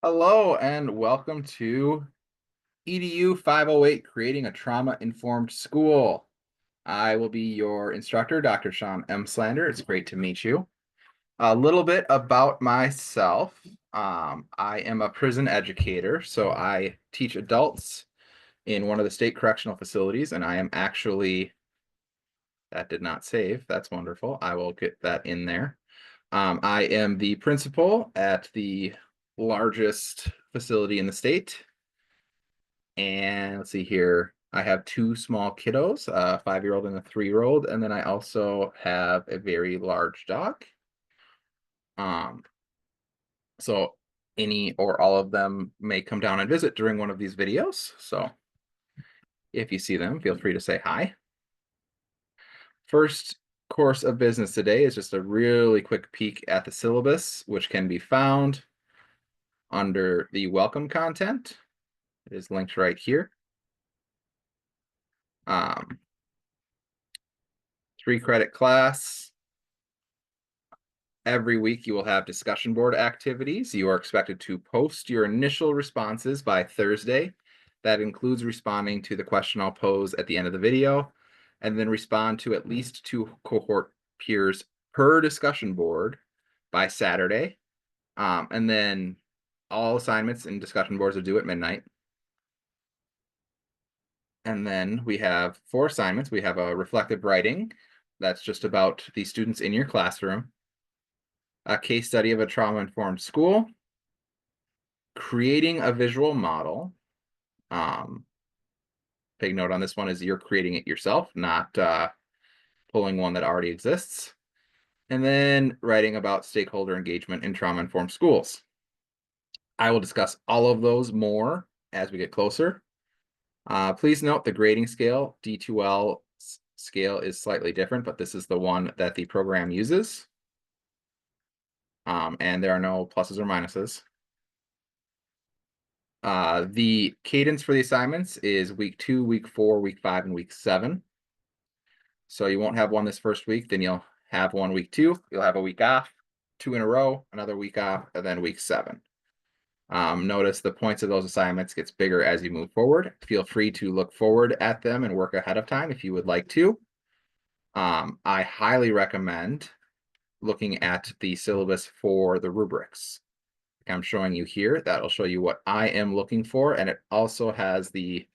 Hello and welcome to EDU 508, Creating a Trauma-Informed School. I will be your instructor, Dr. Sean M. Slander. It's great to meet you. A little bit about myself. I am a prison educator, so I teach adults in one of the state correctional facilities, and I am actually, that did not save. That's wonderful. I will get that in there. I am the principal at the largest facility in the state. And let's see here. I have two small kiddos, a 5-year-old and a 3-year-old, and then I also have a very large dog. Um, so any or all of them may come down and visit during one of these videos. So if you see them, feel free to say hi. First course of business today is just a really quick peek at the syllabus, which can be found under the welcome content. It is linked right here. 3-credit class. Every week you will have discussion board activities. You are expected to post your initial responses by Thursday. That includes responding to the question I'll pose at the end of the video, and then respond to at least 2 cohort peers per discussion board by Saturday. And then all assignments and discussion boards are due at midnight. And then we have 4 assignments. We have a reflective writing. That's just about the students in your classroom. A case study of a trauma-informed school, creating a visual model. Big note on this one is you're creating it yourself, not pulling one that already exists. And then writing about stakeholder engagement in trauma-informed schools. I will discuss all of those more as we get closer. Please note the grading scale, D2L scale, is slightly different, but this is the one that the program uses. And there are no pluses or minuses. The cadence for the assignments is week 2, week 4, week 5, and week 7. So you won't have one this first week, then you'll have one week 2, you'll have a week off, 2 in a row, another week off, and then week 7. Notice the points of those assignments gets bigger as you move forward. Feel free to look forward at them and work ahead of time if you would like to. I highly recommend looking at the syllabus for the rubrics. I'm showing you here. That'll show you what I am looking for, and it also has the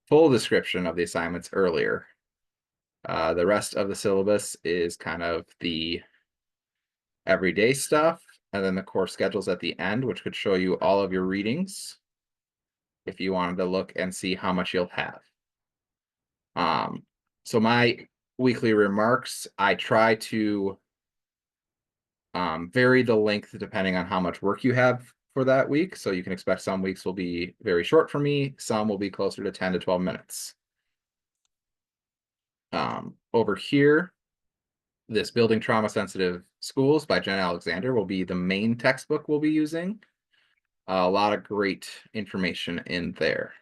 full description of the assignments earlier. The rest of the syllabus is kind of the everyday stuff, and then the course schedules at the end, which could show you all of your readings if you wanted to look and see how much you'll have. So my weekly remarks, I try to vary the length depending on how much work you have for that week. So you can expect some weeks will be very short for me. Some will be closer to 10 to 12 minutes. Over here, this Building Trauma Sensitive Schools by Jen Alexander will be the main textbook we'll be using. A lot of great information in there.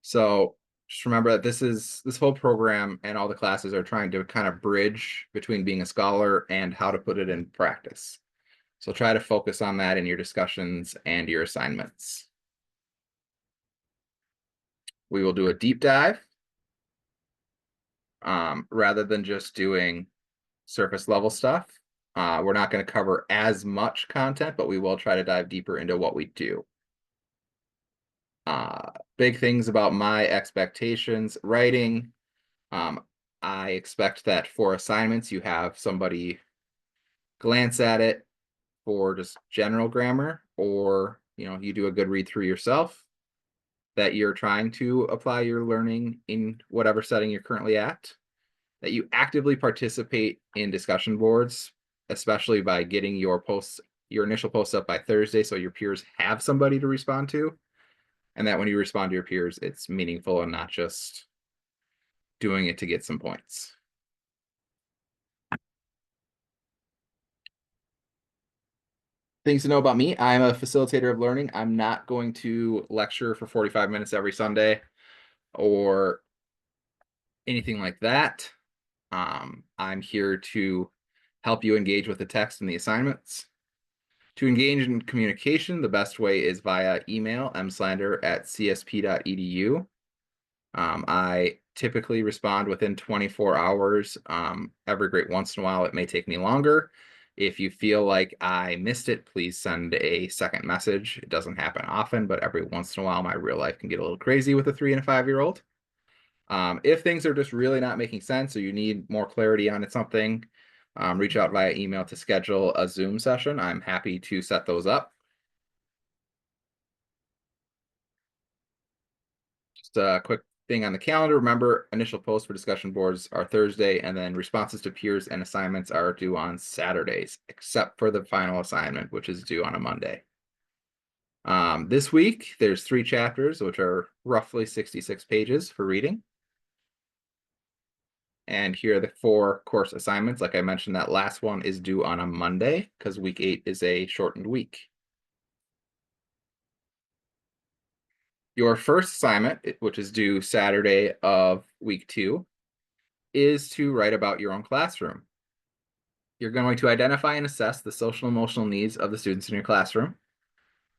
So just remember that this whole program and all the classes are trying to kind of bridge between being a scholar and how to put it in practice. So try to focus on that in your discussions and your assignments. We will do a deep dive rather than just doing surface level stuff. We're not going to cover as much content, but we will try to dive deeper into what we do. Big things about my expectations. Writing. I expect that for assignments, you have somebody glance at it for just general grammar, or you do a good read through yourself, that you're trying to apply your learning in whatever setting you're currently at, that you actively participate in discussion boards, especially by getting your initial posts up by Thursday so your peers have somebody to respond to, and that when you respond to your peers, it's meaningful and not just doing it to get some points. Things to know about me: I'm a facilitator of learning. I'm not going to lecture for 45 minutes every Sunday or anything like that. I'm here to help you engage with the text and the assignments. To engage in communication, the best way is via email, mslander@csp.edu. I typically respond within 24 hours. Every great once in a while, it may take me longer. If you feel like I missed it, please send a second message. It doesn't happen often, but every once in a while, my real life can get a little crazy with a 3 and a 5-year-old. If things are just really not making sense or you need more clarity on something, reach out via email to schedule a Zoom session. I'm happy to set those up. Just a quick thing on the calendar. Remember, initial posts for discussion boards are Thursday, and then responses to peers and assignments are due on Saturdays, except for the final assignment, which is due on a Monday. This week, there's 3 chapters, which are roughly 66 pages for reading. And here are the 4 course assignments. Like I mentioned, that last one is due on a Monday because week 8 is a shortened week. Your first assignment, which is due Saturday of week 2, is to write about your own classroom. You're going to identify and assess the social and emotional needs of the students in your classroom.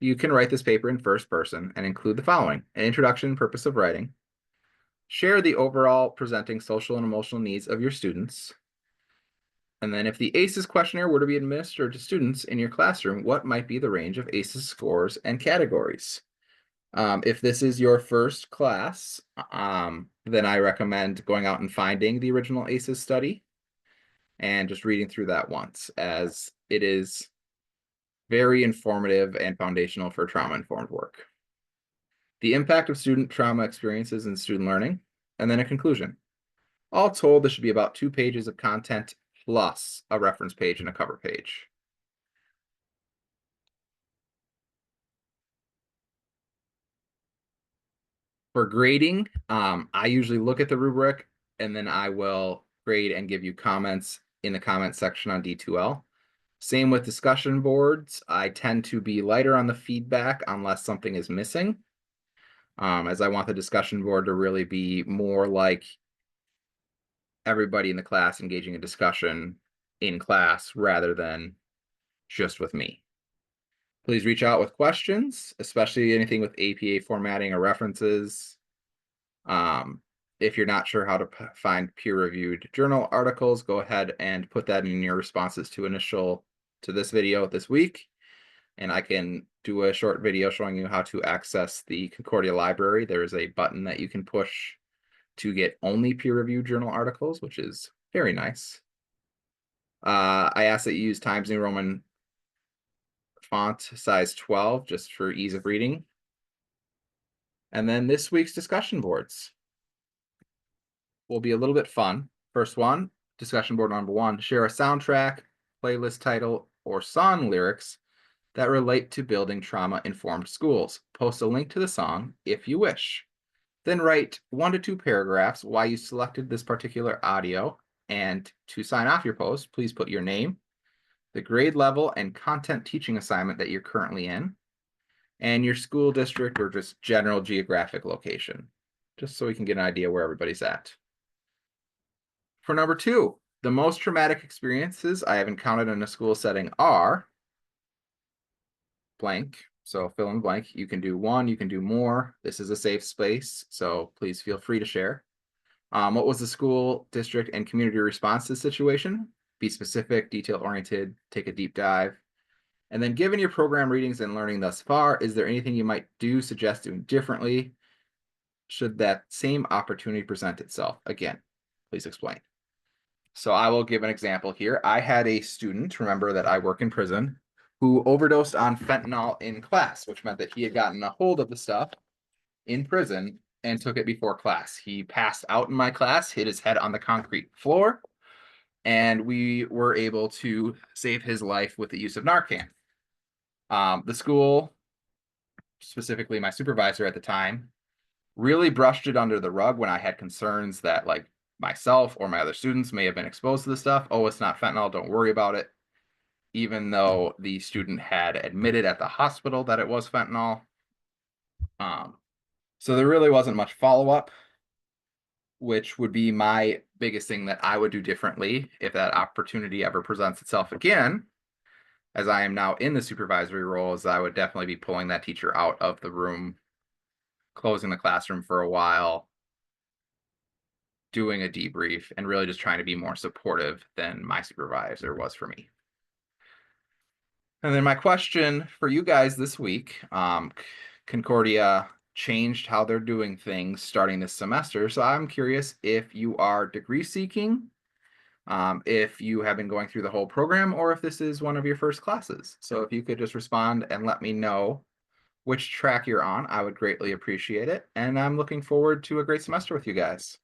You can write this paper in first person and include the following: an introduction, purpose of writing, share the overall presenting social and emotional needs of your students, and then if the ACEs questionnaire were to be administered to students in your classroom, what might be the range of ACEs scores and categories? If this is your first class, then I recommend going out and finding the original ACEs study and just reading through that once, as it is very informative and foundational for trauma-informed work. The impact of student trauma experiences in student learning, and then a conclusion. All told, this should be about 2 pages of content plus a reference page and a cover page. For grading, I usually look at the rubric and then I will grade and give you comments in the comment section on D2L. Same with discussion boards. I tend to be lighter on the feedback unless something is missing, as I want the discussion board to really be more like everybody in the class engaging in discussion in class rather than just with me. Please reach out with questions, especially anything with APA formatting or references. If you're not sure how to find peer-reviewed journal articles, go ahead and put that in your responses to this video this week, and I can do a short video showing you how to access the Concordia library. There is a button that you can push to get only peer-reviewed journal articles, which is very nice. I ask that you use Times New Roman font size 12 just for ease of reading. And then this week's discussion boards will be a little bit fun. First one, discussion board number 1, share a soundtrack, playlist title, or song lyrics that relate to building trauma-informed schools. Post a link to the song if you wish. Then write 1 to 2 paragraphs why you selected this particular audio, and to sign off your post, please put your name, the grade level and content teaching assignment that you're currently in, and your school district or just general geographic location, just so we can get an idea where everybody's at. For number 2, the most traumatic experiences I have encountered in a school setting are blank. So fill in blank. You can do 1, you can do more. This is a safe space, so please feel free to share. What was the school, district, and community response to the situation? Be specific, detail-oriented, take a deep dive. And then given your program readings and learning thus far, is there anything you might suggest doing differently should that same opportunity present itself? Again, please explain. So I will give an example here. I had a student, remember that I work in prison, who overdosed on fentanyl in class, which meant that he had gotten a hold of the stuff in prison and took it before class. He passed out in my class, hit his head on the concrete floor, and we were able to save his life with the use of Narcan. The school, specifically my supervisor at the time, really brushed it under the rug when I had concerns that like myself or my other students may have been exposed to the stuff. Oh, it's not fentanyl, don't worry about it. Even though the student had admitted at the hospital that it was fentanyl. So there really wasn't much follow-up, which would be my biggest thing that I would do differently if that opportunity ever presents itself again, as I am now in the supervisory role, is I would definitely be pulling that teacher out of the room, closing the classroom for a while, doing a debrief, and really just trying to be more supportive than my supervisor was for me. And then my question for you guys this week, Concordia changed how they're doing things starting this semester. So I'm curious if you are degree seeking, if you have been going through the whole program, or if this is one of your first classes. So if you could just respond and let me know which track you're on, I would greatly appreciate it. And I'm looking forward to a great semester with you guys.